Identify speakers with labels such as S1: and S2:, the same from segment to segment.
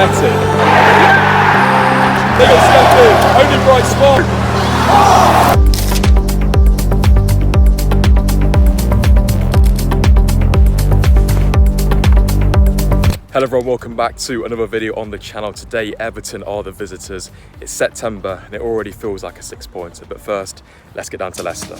S1: betting. Little Stephy, only bright spot. Hello everyone, welcome back to another video on the channel. Today Everton are the visitors. It's September and it already feels like a 6-pointer, but first let's get down to Leicester.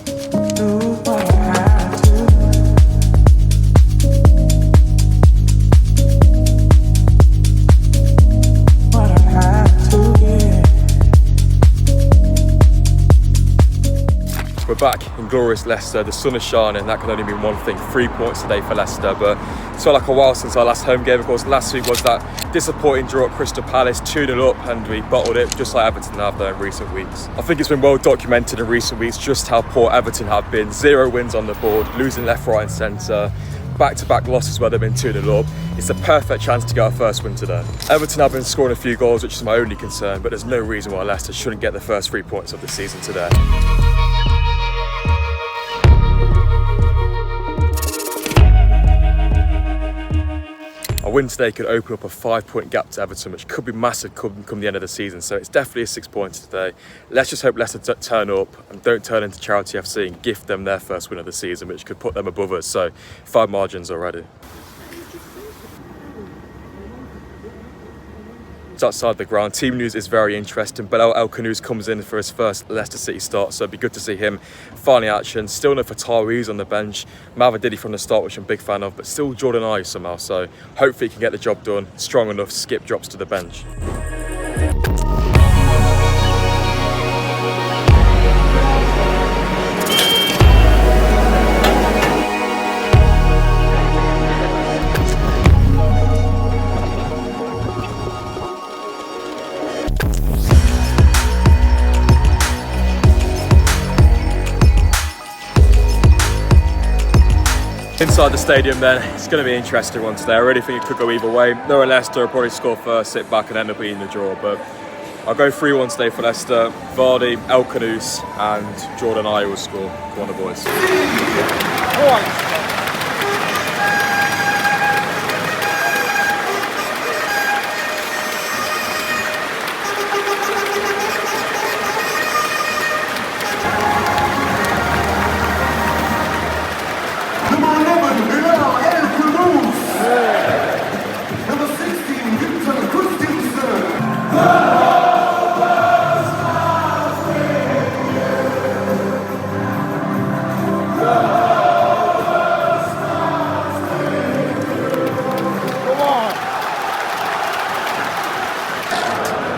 S1: We're back in glorious Leicester. The sun is shining. That can only mean one thing: 3 points today for Leicester. But it's felt like a while since our last home game. Of course, last week was that disappointing draw at Crystal Palace, 2-0 up, and we bottled it, just like Everton have done in recent weeks. I think it's been well documented in recent weeks just how poor Everton have been. 0 wins on the board, losing left, right and centre. Back-to-back losses where they've been 2-0 up. It's a perfect chance to get our first win today. Everton have been scoring a few goals, which is my only concern, but there's no reason why Leicester shouldn't get the first 3 points of the season today. A win today could open up a 5-point gap to Everton, which could be massive come the end of the season. So it's definitely a 6-pointer today. Let's just hope Leicester turn up and don't turn into Charity FC and gift them their first win of the season, which could put them above us. So 5 margins already. Outside the ground, team news is very interesting. Bilal El-Khanous comes in for his first Leicester City start, so it'd be good to see him finally action. Still no Fatawu on the bench, Mavididi from the start, which I'm a big fan of, but still ndiaye somehow, so hopefully he can get the job done. Strong enough, Skip drops to the bench. Inside the stadium then, it's going to be an interesting one today. I really think it could go either way. Knowing Leicester will probably score first, sit back and end up beating the draw, but I'll go 3-1 today for Leicester. Vardy, El-Khanous and ndiaye will score. Come on the boys.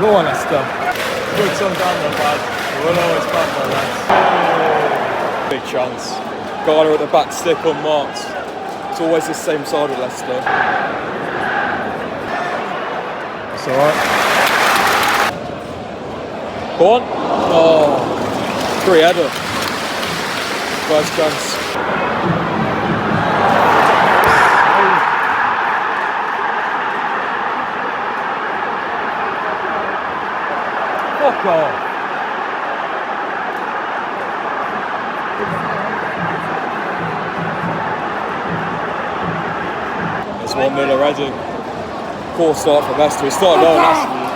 S1: Go on, Leicester. Good some down there, lad. We'll always back there, lads. Big chance. Garner at the back, stick unmarked. It's always the same side of Leicester. It's alright. Go on. Oh, free header. First chance. Fuck off. It's 1-0 already. Poor start from Leicester. We started well last week.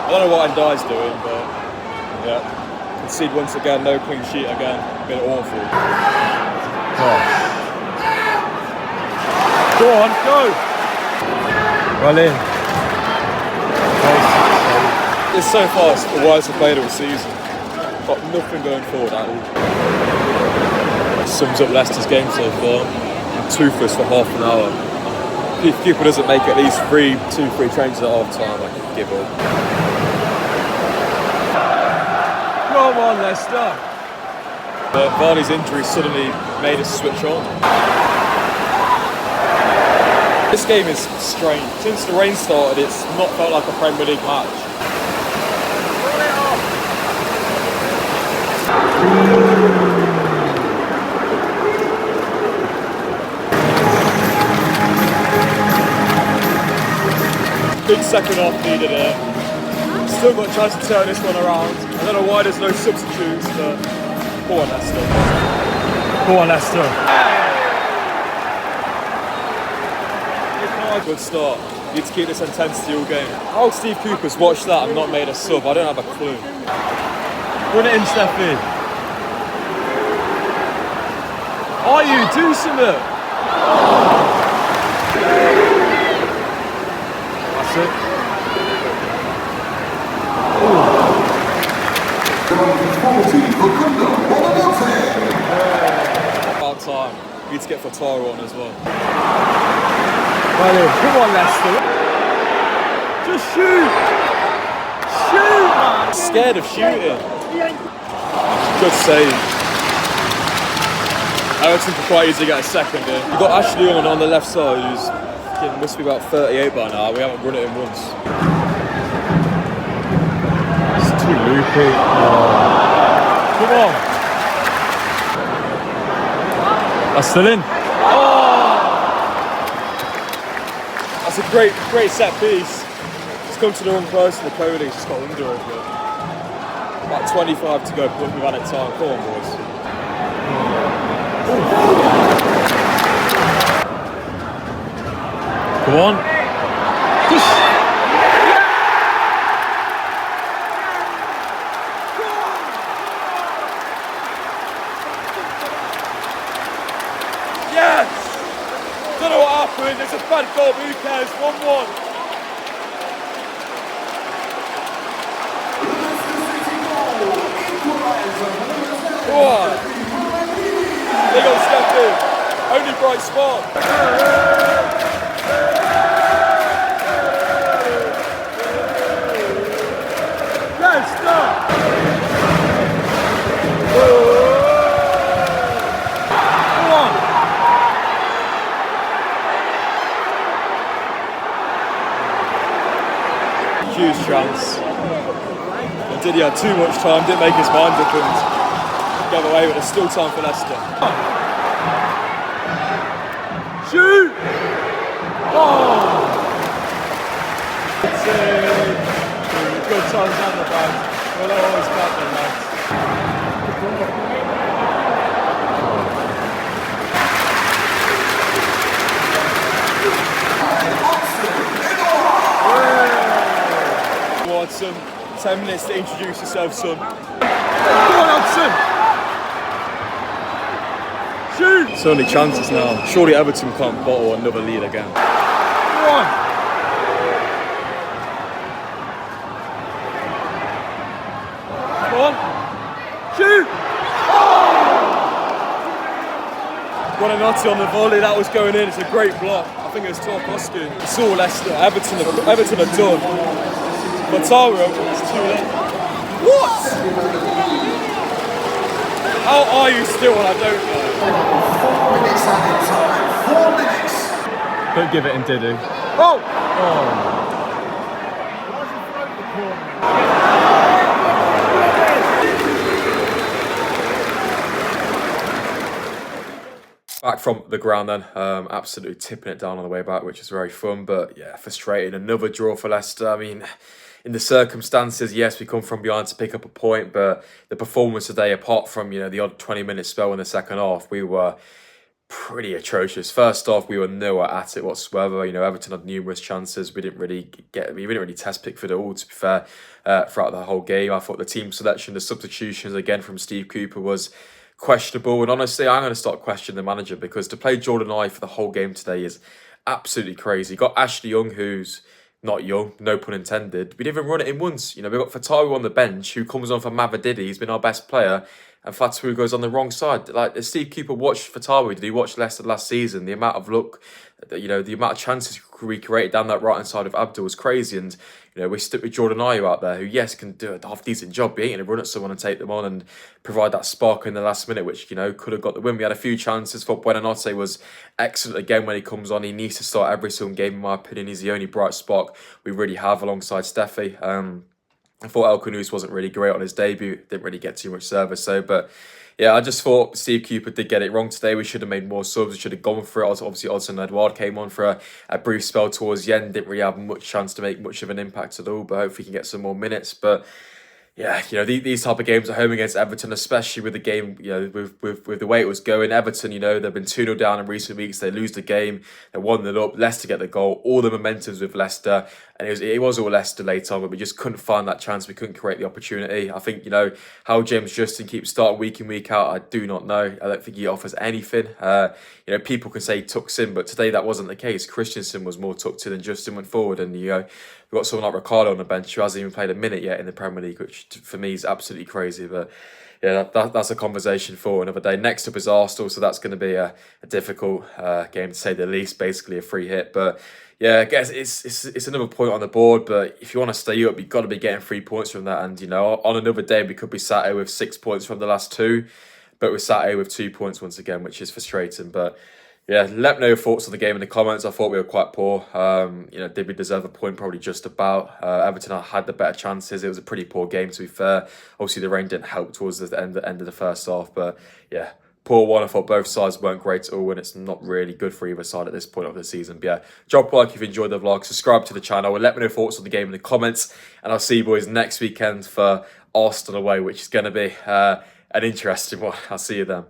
S1: I don't know what ndiaye's doing, but yeah. Concede once again, no clean sheet again. Been awful. Oh. Go on, go! Roll in. It's so fast, the worst we've played all season. Got nothing going forward at all. Sums up Leicester's game so far. I'm toothless for half an hour. If keeper doesn't make at least 2-3 changes at half time, I can give up. Come on, Leicester! But Vardy's injury suddenly made us switch on. This game is strange. Since the rain started, it's not felt like a Premier League match. Big second half needed here. Still got a chance to turn this one around. I don't know why there's no substitutes, but go on Leicester. Go on Leicester. Good start. Need to keep this intensity all game. How Steve Cooper's watched that and not made a sub, I don't have a clue. Run it in, Stephy. Are you? Do something. That's it. About time. We need to get Fatawu on as well. Come on, Leicester. Just shoot! Shoot, man! Scared of shooting. Good save. Everton could quite easily get a second in. You've got Ashley on the left side, who's must be about 38 by now. We haven't run it in once. It's too loopy. Oh. Come on. That's still in. That's a great set piece. It's come to the wrong person, the Polish just got under it. About 25 to go, but we've had it time. Come on, boys. Come on. Push. Yes! Don't know what happened, it's a bad goal, but who cares? 1-1. Go on. Big old Stephy. Only bright spot. Let's stop. Come on. Huge chance. Ndiaye had too much time, didn't make his mind up and gave away, but there's still time for Leicester. Shoot! Oh! Good times on the back. We'll always got them, lads. Watson, 10 minutes to introduce yourself, son. Go on, Hudson! Shoot! It's only chances now. Surely Everton can't bottle another lead again. Go on! Go on! Shoot! Oh! Buonanotte on the volley, that was going in. It's a great block. I think it was Tarkovsky. It's all Leicester. Everton are done. Fatawu, it's too late. What? How are you still? I don't know.
S2: 4 minutes added time. 4 minutes.
S1: Don't give it in, did he? Oh! Back from the ground then, absolutely tipping it down on the way back, which is very fun, but yeah, frustrating. Another draw for Leicester. I mean, in the circumstances, yes, we come from behind to pick up a point, but the performance today, apart from, the odd 20-minute spell in the second half, we were pretty atrocious. First off, we were nowhere at it whatsoever. Everton had numerous chances. We didn't really test Pickford at all, to be fair, throughout the whole game. I thought the team selection, the substitutions again from Steve Cooper was questionable, and honestly, I'm going to start questioning the manager, because to play Jordan Ndiaye for the whole game today is absolutely crazy. You got Ashley Young, who's not young, no pun intended. We didn't even run it in once. We've got Fatawu on the bench, who comes on for Mavididi. He's been our best player, and Fatawu goes on the wrong side. Like, Steve Cooper watched Fatawu, did he watch Leicester last season? The amount of luck, the amount of chances we created down that right-hand side of Abdul was crazy, and we stuck with Jordan Ndiaye out there, who, yes, can do a half-decent job, but he ain't going to run at someone and take them on and provide that spark in the last minute, which, could have got the win. We had a few chances. For Buonanotte was excellent again when he comes on. He needs to start every single game, in my opinion. He's the only bright spark we really have alongside Stephy. I thought El Khanous wasn't really great on his debut. Didn't really get too much service, but yeah, I just thought Steve Cooper did get it wrong today. We should have made more subs. We should have gone for it. Obviously, Odsonne Edouard came on for a brief spell towards the end. Didn't really have much chance to make much of an impact at all, but hopefully he can get some more minutes. But Yeah, these type of games at home against Everton, especially with the game, with the way it was going. Everton, they've been 2-0 down in recent weeks. They lose the game, they 1-0 up. Leicester get the goal. All the momentum's with Leicester, and it was all Leicester late on, but we just couldn't find that chance. We couldn't create the opportunity. I think how James Justin keeps starting week in week out. I do not know. I don't think he offers anything. People can say he tucks in, but today that wasn't the case. Christensen was more tucked in than Justin went forward, and we've got someone like Ricardo on the bench who hasn't even played a minute yet in the Premier League, which for me is absolutely crazy. But yeah, that's a conversation for another day. Next up is Arsenal, so that's going to be a difficult game to say the least. Basically a free hit, but yeah, I guess it's another point on the board. But if you want to stay up, you've got to be getting 3 points from that. And on another day we could be sat here with 6 points from the last two, but we're sat here with 2 points once again, which is frustrating. But yeah, let me know your thoughts on the game in the comments. I thought we were quite poor. Did we deserve a point? Probably just about. Everton had the better chances. It was a pretty poor game, to be fair. Obviously, the rain didn't help towards the end of the first half. But yeah, poor one. I thought both sides weren't great at all, and it's not really good for either side at this point of the season. But yeah, drop a like if you enjoyed the vlog. Subscribe to the channel. And let me know your thoughts on the game in the comments. And I'll see you boys next weekend for Arsenal away, which is going to be an interesting one. I'll see you then.